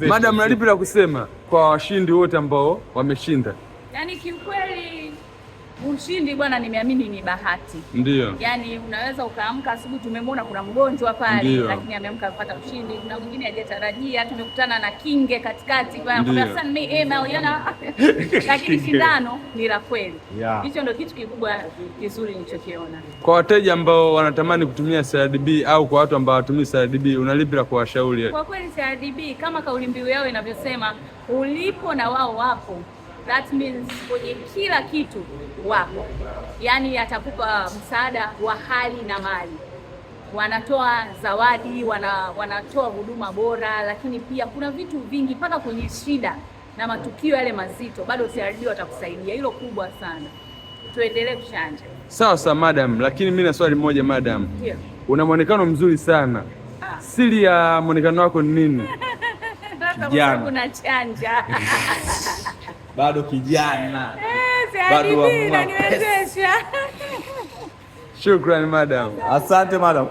Madam, nalipi la kusema kwa washindi wote ambao wameshinda? Yaani kiukweli ushindi bwana, nimeamini ni bahati. Ndio. Yaani unaweza ukaamka asubuhi, tumemwona kuna mgonjwa pale lakini ameamka kupata ushindi. Kuna mwingine hajatarajia, tumekutana na kinge katikati kwa send me email lakini shindano ni la kweli. Hicho ndio kitu kikubwa kizuri nilichokiona. Kwa wateja ambao wanatamani kutumia CRDB au kwa watu ambao hawatumii CRDB, unalipi la kuwashauri? Kwa kweli CRDB kama kauli mbiu yao inavyosema, ulipo na wao wapo. That means kwenye kila kitu wapo, yaani atakupa msaada wa hali na mali, wanatoa zawadi, wanatoa huduma bora, lakini pia kuna vitu vingi mpaka kwenye shida na matukio yale mazito bado CRDB watakusaidia. Hilo kubwa sana, tuendelee kuchanja. Sawa madam, lakini mimi na swali moja madam. Una muonekano mzuri sana. Siri ya muonekano wako ni nini? Kijana. Kuna chanja. Bado kijana. Bado inaniwezesha. Shukrani madam. Asante madam.